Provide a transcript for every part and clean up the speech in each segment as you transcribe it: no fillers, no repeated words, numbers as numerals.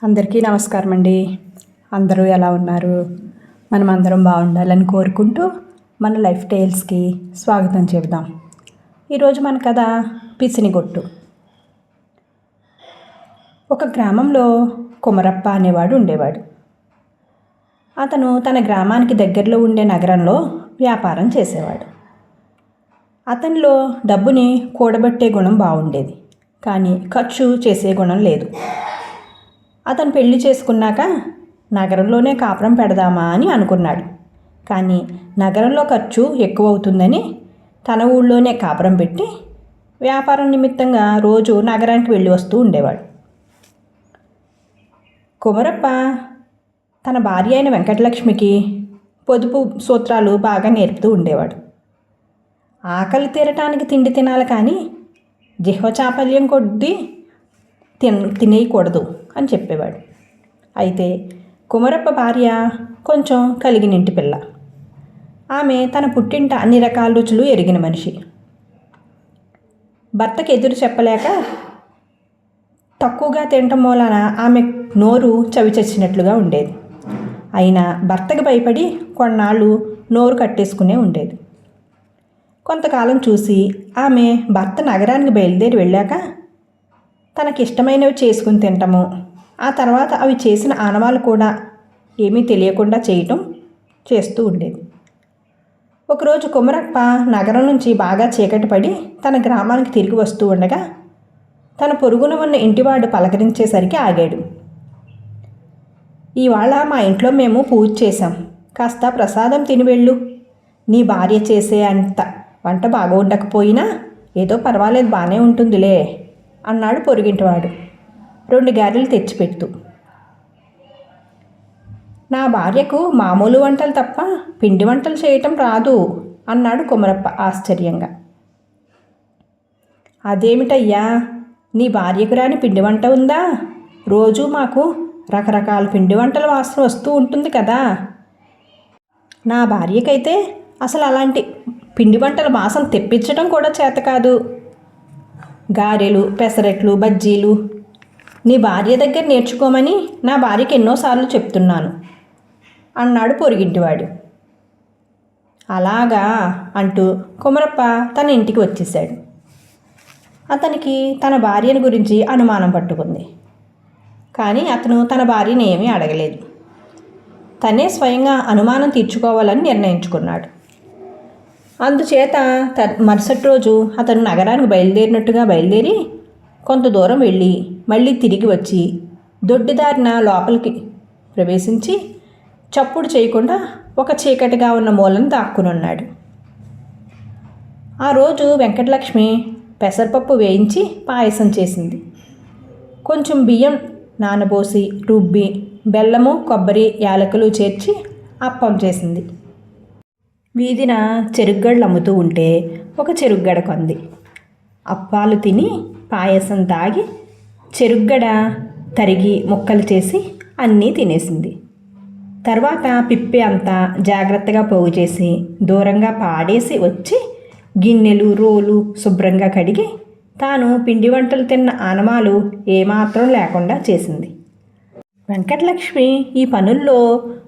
అందరికీ నమస్కారం అండి. అందరూ ఎలా ఉన్నారు? మనం అందరం బాగుండాలని కోరుకుంటూ మన లైఫ్ టైల్స్కి స్వాగతం చెబుదాం. ఈరోజు మన కథ పిసినిగొట్టు. ఒక గ్రామంలో కుమరప్ప అనేవాడు ఉండేవాడు. అతను తన గ్రామానికి దగ్గరలో ఉండే నగరంలో వ్యాపారం చేసేవాడు. అతనిలో డబ్బుని కూడబెట్టే గుణం బాగుండేది, కానీ ఖర్చు చేసే గుణం లేదు. అతను పెళ్లి చేసుకున్నాక నగరంలోనే కాపురం పెడదామా అని అనుకున్నాడు. కానీ నగరంలో ఖర్చు ఎక్కువ అవుతుందని తన ఊళ్ళోనే కాపురం పెట్టి వ్యాపారం నిమిత్తంగా రోజు నగరానికి వెళ్ళి వస్తూ ఉండేవాడు. కుమరప్ప తన భార్య అయిన వెంకటలక్ష్మికి పొదుపు సూత్రాలు బాగా నేర్పుతూ ఉండేవాడు. ఆకలి తీరటానికి తిండి తినాలి, కానీ జిహ్వ చాపల్యం కొద్దీ తినేయకూడదు అని చెప్పేవాడు. అయితే కుమరప్ప భార్య కొంచెం కలిగినింటి పిల్ల. ఆమె తన పుట్టింట అన్ని రకాల రుచులు ఎరిగిన మనిషి. భర్తకు ఎదురు చెప్పలేక తక్కువగా తినటం మూలాన ఆమె నోరు చవిచచ్చినట్లుగా ఉండేది. అయినా భర్తకు భయపడి కొన్నాళ్ళు నోరు కట్టేసుకునే ఉండేది. కొంతకాలం చూసి ఆమె భర్త నగరానికి బయలుదేరి వెళ్ళాక తనకిష్టమైనవి చేసుకుని తినటము, ఆ తర్వాత అవి చేసిన ఆనవాళ్ళు కూడా ఏమీ తెలియకుండా చేయటం చేస్తూ ఉండేది. ఒకరోజు కుమరప్ప నగరం నుంచి బాగా చీకటి పడి తన గ్రామానికి తిరిగి వస్తూ ఉండగా తన పొరుగున ఉన్న ఇంటివాడు పలకరించేసరికి ఆగాడు. ఇవాళ మా ఇంట్లో మేము పూజ చేశాం, కాస్త ప్రసాదం తిని వెళ్ళు. నీ భార్య చేసే అంత వంట బాగా ఉండకపోయినా ఏదో పర్వాలేదు, బాగానే ఉంటుందిలే అన్నాడు పొరుగింటివాడు 2 గారెలు తెచ్చిపెడుతూ. నా భార్యకు మామూలు వంటలు తప్ప పిండి వంటలు చేయటం రాదు అన్నాడు కుమరప్ప ఆశ్చర్యంగా. అదేమిటయ్యా, నీ భార్యకు రాని పిండి వంట ఉందా? రోజు మాకు రకరకాల పిండి వంటల వాసన వస్తూ ఉంటుంది కదా. నా భార్యకైతే అసలు అలాంటి పిండి వంటల వాసన తెప్పించడం కూడా చేత కాదు. గారెలు, పెసరట్లు, బజ్జీలు నీ భార్య దగ్గర నేర్చుకోమని నా భార్యకి ఎన్నోసార్లు చెప్తున్నాను అన్నాడు పొరుగింటివాడు. అలాగా అంటూ కుమరప్ప తన ఇంటికి వచ్చేసాడు. అతనికి తన భార్యను గురించి అనుమానం పట్టుకుంది, కానీ అతను తన భార్యని ఏమీ అడగలేదు. తనే స్వయంగా అనుమానం తీర్చుకోవాలని నిర్ణయించుకున్నాడు. అందుచేత మరుసటి రోజు అతను నగరానికి బయలుదేరి కొంత దూరం వెళ్ళి మళ్ళీ తిరిగి వచ్చి దొడ్డిదారిన లోపలికి ప్రవేశించి చప్పుడు చేయకుండా ఒక చీకటిగా ఉన్న మూలను దాక్కుని ఉన్నాడు. ఆ రోజు వెంకటలక్ష్మి పెసరపప్పు వేయించి పాయసం చేసింది. కొంచెం బియ్యం నానబోసి రుబ్బి బెల్లము, కొబ్బరి, యాలకులు చేర్చి అప్పం చేసింది. వీధిన చెరుగ్గడలు అమ్ముతూ ఉంటే ఒక చెరుగ్గడ కొంది. అప్పాలు తిని పాయసం తాగి చెరుగ్గడ తరిగి ముక్కలు చేసి అన్నీ తినేసింది. తర్వాత పిప్పి అంతా జాగ్రత్తగా పోగు చేసి దూరంగా పాడేసి వచ్చి గిన్నెలు, రోలు శుభ్రంగా కడిగి తాను పిండి వంటలు తిన్న ఆనమాలు ఏమాత్రం లేకుండా చేసింది. వెంకటలక్ష్మి ఈ పనుల్లో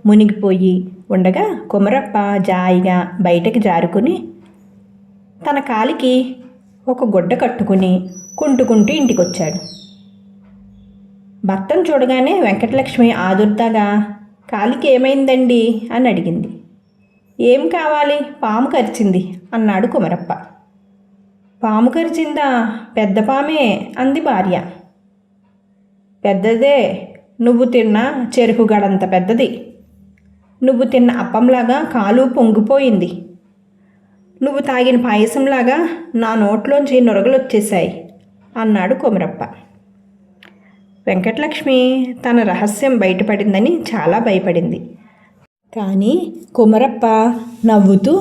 మునిగిపోయి ఉండగా కుమరప్ప జాయిగా బయటకు జారుకుని తన కాలికి ఒక గుడ్డ కట్టుకుని కుంటుకుంటూ ఇంటికొచ్చాడు. భర్తను చూడగానే వెంకటలక్ష్మి ఆదుర్దాగా కాలికి ఏమైందండి అని అడిగింది. ఏం కావాలి, పాము కరిచింది అన్నాడు కుమరప్ప. పాము కరిచిందా? పెద్ద పామే అంది భార్య. పెద్దదే, నువ్వు తిన్న చెరుకు గడంత పెద్దది. నువ్వు తిన్న అప్పంలాగా కాలు పొంగిపోయింది. నువ్వు తాగిన పాయసంలాగా నా నోట్లోంచి నొరగలు వచ్చేశాయి అన్నాడు కుమరప్ప. వెంకటలక్ష్మి తన రహస్యం బయటపడిందని చాలా భయపడింది. కానీ కుమరప్ప నవ్వుతూ,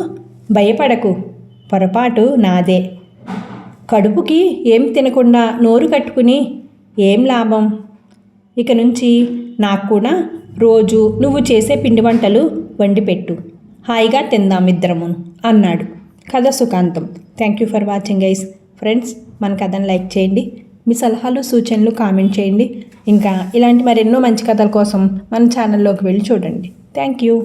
భయపడకు, పొరపాటు నాదే. కడుపుకి ఏం తినకుండా నోరు కట్టుకుని ఏం లాభం? ఇక నుంచి నాకు కూడా రోజు నువ్వు చేసే పిండి వంటలు వండి పెట్టు, హాయిగా తిందాం ఇద్దరము అన్నాడు. కథ సుఖాంతం. Thank you for watching guys. Friends, మన కథను లైక్ చేయండి. మీ సలహాలు సూచనలు కామెంట్ చేయండి. ఇంకా ఇలాంటి మరెన్నో మంచి కథల కోసం మన ఛానల్లోకి వెళ్ళి చూడండి. Thank you.